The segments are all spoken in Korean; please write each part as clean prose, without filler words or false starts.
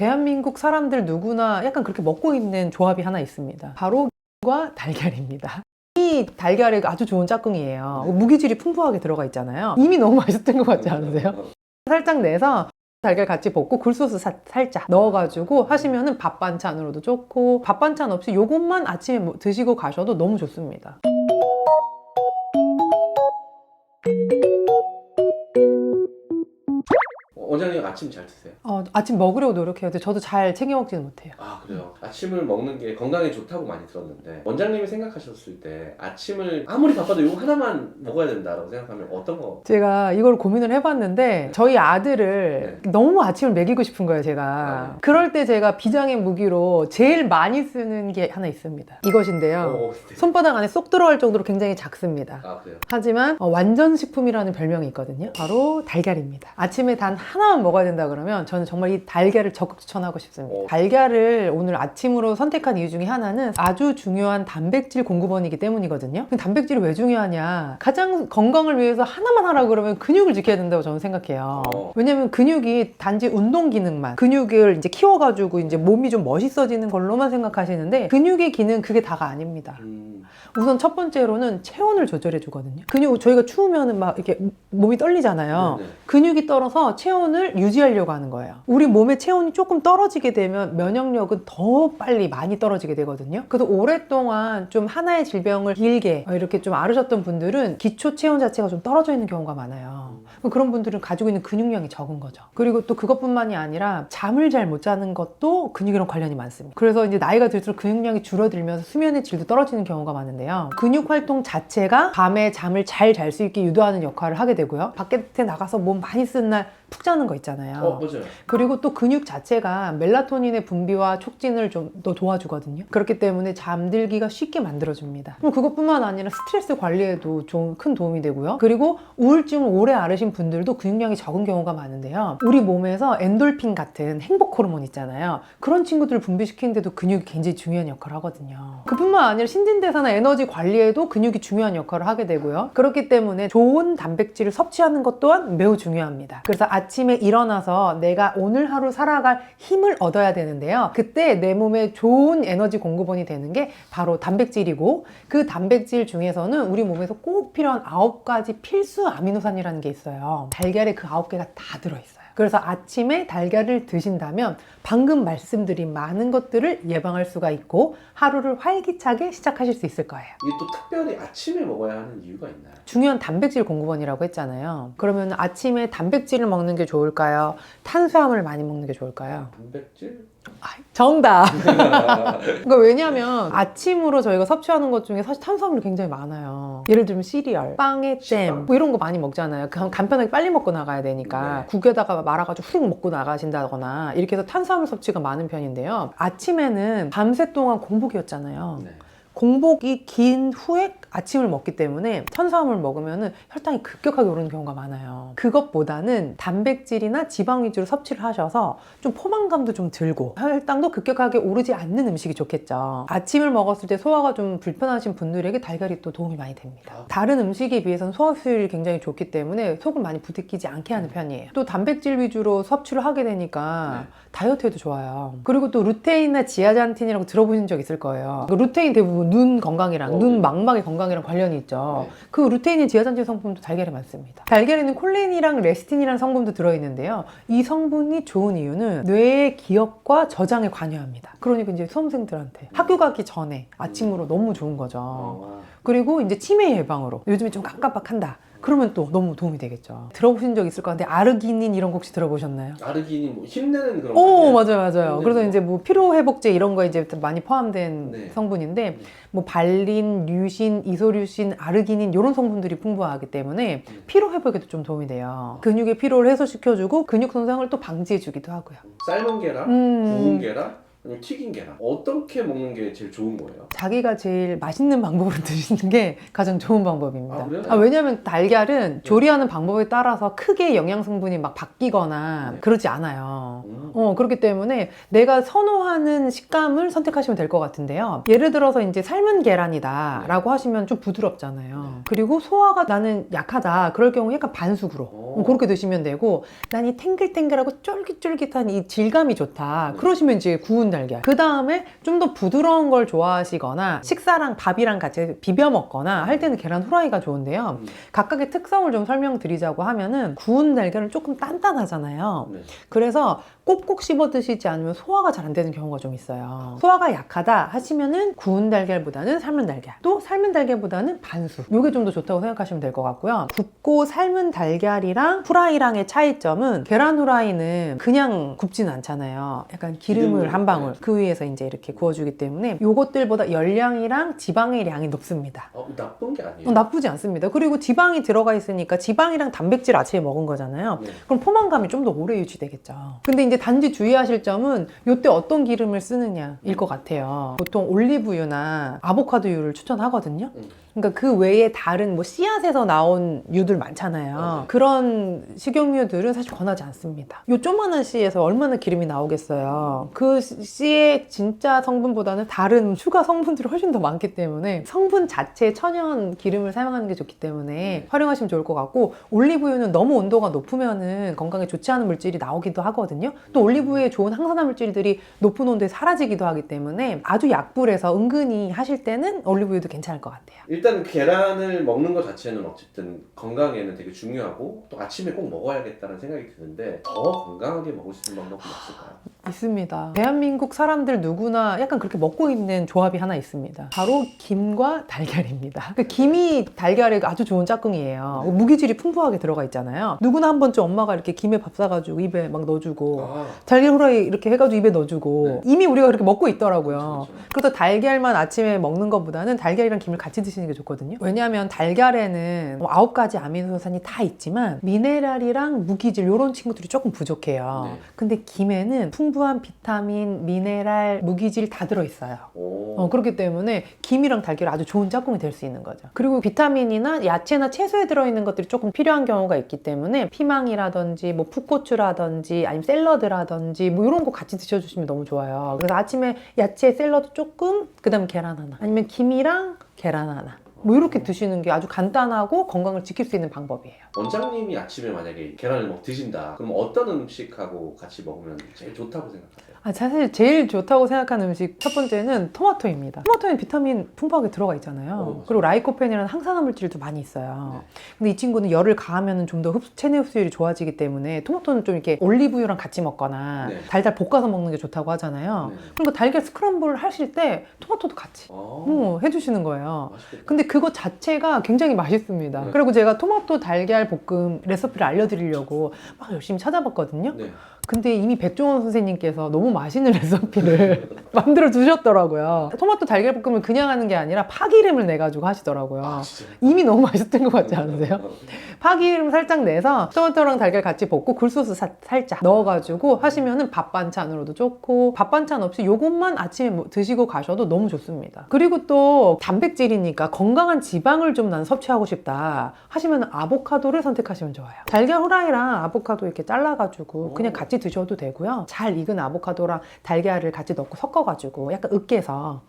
대한민국 사람들 누구나 약간 그렇게 먹고 있는 조합이 하나 있습니다. 바로 과 달걀입니다. 이 달걀이 아주 좋은 짝꿍이에요. 무기질이 풍부하게 들어가 있잖아요. 이미 너무 맛있던 것 같지 않으세요? 살짝 내서 달걀 같이 볶고 굴소스 살짝 넣어가지고 하시면은 밥 반찬으로도 좋고, 밥 반찬 없이 요것만 아침에 드시고 가셔도 너무 좋습니다. 원장님 아침 잘 드세요? 아침 먹으려고 노력해요. 근데 저도 잘 챙겨 먹지는 못해요. 아 그래요? 아침을 먹는 게 건강에 좋다고 많이 들었는데 원장님이 생각하셨을 때 아침을 아무리 바빠도 이거 하나만 먹어야 된다라고 생각하면 어떤 거? 제가 이걸 고민을 해봤는데 저희 아들을 너무 아침을 먹이고 싶은 거예요, 제가. 그럴 때 제가 비장의 무기로 제일 많이 쓰는 게 하나 있습니다. 이것인데요. 네. 손바닥 안에 쏙 들어갈 정도로 굉장히 작습니다. 아 그래요? 하지만 완전식품이라는 별명이 있거든요. 바로 달걀입니다. 아침에 단 하나만 먹어야 된다 그러면 저는 정말 이 달걀을 적극 추천하고 싶습니다. 달걀을 오늘 아침으로 선택한 이유 중에 하나는 아주 중요한 단백질 공급원이기 때문이거든요. 단백질이 왜 중요하냐? 가장 건강을 위해서 하나만 하라고 그러면 근육을 지켜야 된다고 저는 생각해요. 왜냐면 근육이 단지 운동 기능만, 근육을 이제 키워가지고 이제 몸이 좀 멋있어지는 걸로만 생각하시는데 근육의 기능 그게 다가 아닙니다. 우선 첫 번째로는 체온을 조절해 주거든요. 근육, 저희가 추우면은 막 이렇게 몸이 떨리잖아요. 네네. 근육이 떨어서 체온을 유지하려고 하는 거예요. 우리 몸의 체온이 조금 떨어지게 되면 면역력은 더 빨리 많이 떨어지게 되거든요. 그래서 오랫동안 좀 하나의 질병을 길게 이렇게 좀 앓으셨던 분들은 기초 체온 자체가 좀 떨어져 있는 경우가 많아요. 그런 분들은 가지고 있는 근육량이 적은 거죠. 그리고 또 그것뿐만이 아니라 잠을 잘 못 자는 것도 근육이랑 관련이 많습니다. 그래서 이제 나이가 들수록 근육량이 줄어들면서 수면의 질도 떨어지는 경우가 많은데요. 근육 활동 자체가 밤에 잠을 잘 잘 수 있게 유도하는 역할을 하게 되고요. 밖에 나가서 몸 많이 쓴 날 푹 자는 거 있잖아요. 맞아요. 그리고 또 근육 자체가 멜라토닌의 분비와 촉진을 좀 더 도와주거든요. 그렇기 때문에 잠들기가 쉽게 만들어줍니다. 그럼 그것뿐만 아니라 스트레스 관리에도 좀 큰 도움이 되고요. 그리고 우울증을 오래 앓으신 분들도 근육량이 적은 경우가 많은데요. 우리 몸에서 엔돌핀 같은 행복 호르몬 있잖아요. 그런 친구들을 분비시키는데도 근육이 굉장히 중요한 역할을 하거든요. 그뿐만 아니라 신진대사나 에너지 관리에도 근육이 중요한 역할을 하게 되고요. 그렇기 때문에 좋은 단백질을 섭취하는 것 또한 매우 중요합니다. 그래서 아침에 일어나서 내가 오늘 하루 살아갈 힘을 얻어야 되는데요. 그때 내 몸에 좋은 에너지 공급원이 되는 게 바로 단백질이고, 그 단백질 중에서는 우리 몸에서 꼭 필요한 9가지 필수 아미노산이라는 게 있어요. 달걀에 그 9개가 다 들어있어요. 그래서 아침에 달걀을 드신다면 방금 말씀드린 많은 것들을 예방할 수가 있고 하루를 활기차게 시작하실 수 있을 거예요. 이게 또 특별히 아침에 먹어야 하는 이유가 있나요? 중요한 단백질 공급원이라고 했잖아요. 그러면 아침에 단백질을 먹는 게 좋을까요? 탄수화물을 많이 먹는 게 좋을까요? 단백질? 정답! 그러니까 왜냐면 아침으로 저희가 섭취하는 것 중에 사실 탄수화물이 굉장히 많아요. 예를 들면 시리얼, 빵에 잼 뭐 이런 거 많이 먹잖아요. 간편하게 빨리 먹고 나가야 되니까 국에다가 말아가지고 훅 먹고 나가신다거나 이렇게 해서 탄수화물 섭취가 많은 편인데요. 아침에는 밤새 동안 공복이었잖아요. 공복이 긴 후에 아침을 먹기 때문에 탄수화물을 먹으면 혈당이 급격하게 오르는 경우가 많아요. 그것보다는 단백질이나 지방 위주로 섭취를 하셔서 좀 포만감도 좀 들고 혈당도 급격하게 오르지 않는 음식이 좋겠죠. 아침을 먹었을 때 소화가 좀 불편하신 분들에게 달걀이 또 도움이 많이 됩니다. 다른 음식에 비해서는 소화 수율이 굉장히 좋기 때문에 속을 많이 부대끼지 않게 하는 편이에요. 또 단백질 위주로 섭취를 하게 되니까 다이어트에도 좋아요. 그리고 또 루테인이나 지아잔틴이라고 들어보신 적 있을 거예요. 루테인 대부분 눈 건강이랑 눈 망막의 건강이랑 관련이 있죠. 그 루테인인 지아잔틴 성분도 달걀에 많습니다. 달걀에는 콜린이랑 레스틴이라는 성분도 들어있는데요. 이 성분이 좋은 이유는 뇌의 기억과 저장에 관여합니다. 그러니까 이제 수험생들한테 학교 가기 전에 아침으로 너무 좋은 거죠. 그리고 이제 치매 예방으로 요즘에 좀 깜깜박한다. 그러면 또 너무 도움이 되겠죠. 들어보신 적 있을 것 같은데 아르기닌 이런 거 혹시 들어보셨나요? 아르기닌 뭐 힘내는 그런 거 오, 아니에요? 맞아요. 그래서 이제 뭐 피로회복제 이런 거 이제 많이 포함된 성분인데 뭐 발린, 류신, 이소류신, 아르기닌 이런 성분들이 풍부하기 때문에 피로회복에도 좀 도움이 돼요. 근육의 피로를 해소시켜주고 근육 손상을 또 방지해주기도 하고요. 삶은 계란, 구운 계란, 아니면 튀긴 계란 어떻게 먹는 게 제일 좋은 거예요? 자기가 제일 맛있는 방법으로 드시는 게 가장 좋은 방법입니다. 아, 그래요? 왜냐하면 달걀은 조리하는 방법에 따라서 크게 영양 성분이 막 바뀌거나 그러지 않아요. 그렇기 때문에 내가 선호하는 식감을 선택하시면 될 것 같은데요. 예를 들어서 이제 삶은 계란이다 라고 하시면 좀 부드럽잖아요. 그리고 소화가 나는 약하다 그럴 경우 약간 반숙으로 그렇게 드시면 되고, 난 이 탱글탱글하고 쫄깃쫄깃한 이 질감이 좋다. 네. 그러시면 이제 구운 달걀. 그 다음에 좀 더 부드러운 걸 좋아하시거나 식사랑 밥이랑 같이 비벼 먹거나 할 때는 계란 후라이가 좋은데요. 각각의 특성을 좀 설명드리자고 하면은 구운 달걀은 조금 단단하잖아요. 네. 그래서 꼭꼭 씹어 드시지 않으면 소화가 잘 안 되는 경우가 좀 있어요. 소화가 약하다 하시면은 구운 달걀보다는 삶은 달걀, 또 삶은 달걀보다는 반숙, 이게 좀 더 좋다고 생각하시면 될 것 같고요. 굽고 삶은 달걀이랑 후라이랑의 차이점은, 계란 후라이는 그냥 굽지는 않잖아요. 약간 기름을 한 방울 그 위에서 이제 이렇게 구워주기 때문에 요것들보다 열량이랑 지방의 양이 높습니다. 나쁜 게 아니에요. 나쁘지 않습니다. 그리고 지방이 들어가 있으니까 지방이랑 단백질 아침에 먹은 거잖아요. 네. 그럼 포만감이 좀 더 오래 유지되겠죠. 근데 이제 단지 주의하실 점은 이때 어떤 기름을 쓰느냐일 것 같아요. 보통 올리브유나 아보카도유를 추천하거든요. 그러니까 그 외에 다른 뭐 씨앗에서 나온 유들 많잖아요. 그런 식용유들은 사실 권하지 않습니다. 요 조그만한 씨에서 얼마나 기름이 나오겠어요. 그 씨의 진짜 성분보다는 다른 추가 성분들이 훨씬 더 많기 때문에 성분 자체의 천연 기름을 사용하는 게 좋기 때문에 활용하시면 좋을 것 같고, 올리브유는 너무 온도가 높으면은 건강에 좋지 않은 물질이 나오기도 하거든요. 또 올리브유에 좋은 항산화 물질들이 높은 온도에 사라지기도 하기 때문에 아주 약불에서 은근히 하실 때는 올리브유도 괜찮을 것 같아요. 일단 계란을 먹는 것 자체는 어쨌든 건강에는 되게 중요하고 또 아침에 꼭 먹어야겠다는 생각이 드는데, 더 건강하게 먹을 수 있는 방법이 없을까요? 있습니다. 대한민국 사람들 누구나 약간 그렇게 먹고 있는 조합이 하나 있습니다. 바로 김과 달걀입니다. 그 김이 달걀의 아주 좋은 짝꿍이에요. 무기질이 풍부하게 들어가 있잖아요. 누구나 한 번쯤 엄마가 이렇게 김에 밥 싸가지고 입에 막 넣어주고 달걀 후라이 이렇게 해가지고 입에 넣어주고 이미 우리가 그렇게 먹고 있더라고요. 그래서 달걀만 아침에 먹는 것보다는 달걀이랑 김을 같이 드시는 게 좋거든요. 왜냐하면 달걀에는 9가지 아미노산이 다 있지만 미네랄이랑 무기질 이런 친구들이 조금 부족해요. 근데 김에는 풍부한 비타민, 미네랄, 무기질 다 들어있어요. 그렇기 때문에 김이랑 달걀이 아주 좋은 짝꿍이 될 수 있는 거죠. 그리고 비타민이나 야채나 채소에 들어있는 것들이 조금 필요한 경우가 있기 때문에 피망이라든지 뭐 풋고추라든지 아니면 샐러드라든지 뭐 이런 거 같이 드셔주시면 너무 좋아요. 그래서 아침에 야채 샐러드 조금, 그 다음에 계란 하나, 아니면 김이랑 계란 하나, 뭐 이렇게 드시는 게 아주 간단하고 건강을 지킬 수 있는 방법이에요. 원장님이 아침에 만약에 계란을 드신다, 그럼 어떤 음식하고 같이 먹으면 제일 좋다고 생각하세요? 사실 제일 좋다고 생각하는 음식 첫 번째는 토마토입니다. 토마토에는 비타민 풍부하게 들어가 있잖아요. 그리고 라이코펜이라는 항산화 물질도 많이 있어요. 근데 이 친구는 열을 가하면 좀 더 체내 흡수율이 좋아지기 때문에 토마토는 좀 이렇게 올리브유랑 같이 먹거나 달달 볶아서 먹는 게 좋다고 하잖아요. 그리고 달걀 스크럼블 하실 때 토마토도 같이 해주시는 거예요. 맛있겠다. 근데 그거 자체가 굉장히 맛있습니다. 그리고 제가 토마토 달걀 볶음 레시피를 알려드리려고 막 열심히 찾아봤거든요. 근데 이미 백종원 선생님께서 너무 맛있는 레시피를 만들어 두셨더라고요. 토마토 달걀 볶음을 그냥 하는 게 아니라 파기름을 내가지고 하시더라고요. 이미 너무 맛있던 것 같지 않으세요? 파기름 살짝 내서 토마토랑 달걀 같이 볶고 굴소스 살짝 넣어가지고 하시면은 밥 반찬으로도 좋고, 밥 반찬 없이 요것만 아침에 드시고 가셔도 너무 좋습니다. 그리고 또 단백질이니까 건강한 지방을 좀 난 섭취하고 싶다 하시면 아보카도를 선택하시면 좋아요. 달걀 후라이랑 아보카도 이렇게 잘라가지고 그냥 같이 드셔도 되고요. 잘 익은 아보카도랑 달걀을 같이 넣고 섞어가지고 약간 으깨서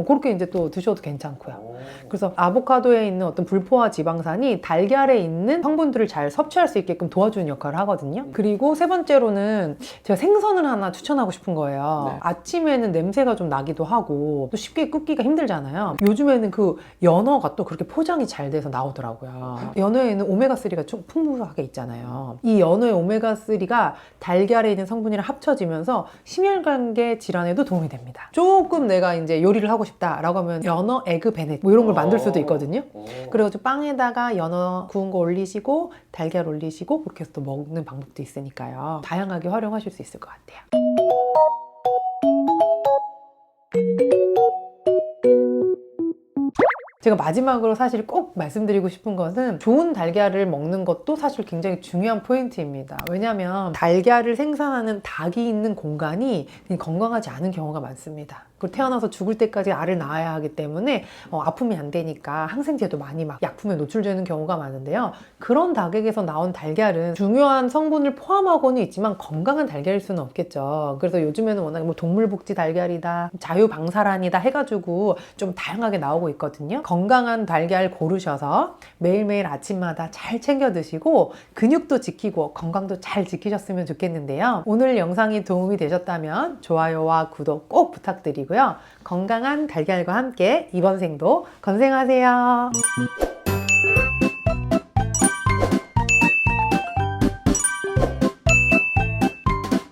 그렇게 이제 또 드셔도 괜찮고요. 그래서 아보카도에 있는 어떤 불포화 지방산이 달걀에 있는 성분들을 잘 섭취할 수 있게끔 도와주는 역할을 하거든요. 그리고 세 번째로는 제가 생선을 하나 추천하고 싶은 거예요. 아침에는 냄새가 좀 나기도 하고 또 쉽게 굽기가 힘들잖아요. 요즘에는 그 연어가 또 그렇게 포장이 잘 돼서 나오더라고요. 연어에는 오메가3가 좀 풍부하게 있잖아요. 이 연어의 오메가3가 달걀에 있는 성분이랑 합쳐지면서 심혈관계 질환에도 도움이 됩니다. 조금 내가 이제 요리를 하고 싶다라고 하면 연어 에그 베넷 뭐 이런 걸 만들 수도 있거든요. 그래가지고 빵에다가 연어 구운 거 올리시고 달걀 올리시고 그렇게 해서 또 먹는 방법도 있으니까요. 다양하게 활용하실 수 있을 것 같아요. 제가 마지막으로 사실 꼭 말씀드리고 싶은 것은, 좋은 달걀을 먹는 것도 사실 굉장히 중요한 포인트입니다. 왜냐하면 달걀을 생산하는 닭이 있는 공간이 건강하지 않은 경우가 많습니다. 그리고 태어나서 죽을 때까지 알을 낳아야 하기 때문에 아픔이 안 되니까 항생제도 많이 막 약품에 노출되는 경우가 많은데요. 그런 닭에게서 나온 달걀은 중요한 성분을 포함하고는 있지만 건강한 달걀일 수는 없겠죠. 그래서 요즘에는 워낙 뭐 동물복지 달걀이다, 자유방사란이다 해가지고 좀 다양하게 나오고 있거든요. 건강한 달걀 고르셔서 매일매일 아침마다 잘 챙겨 드시고 근육도 지키고 건강도 잘 지키셨으면 좋겠는데요. 오늘 영상이 도움이 되셨다면 좋아요와 구독 꼭 부탁드리고요. 건강한 달걀과 함께 이번 생도 건생하세요.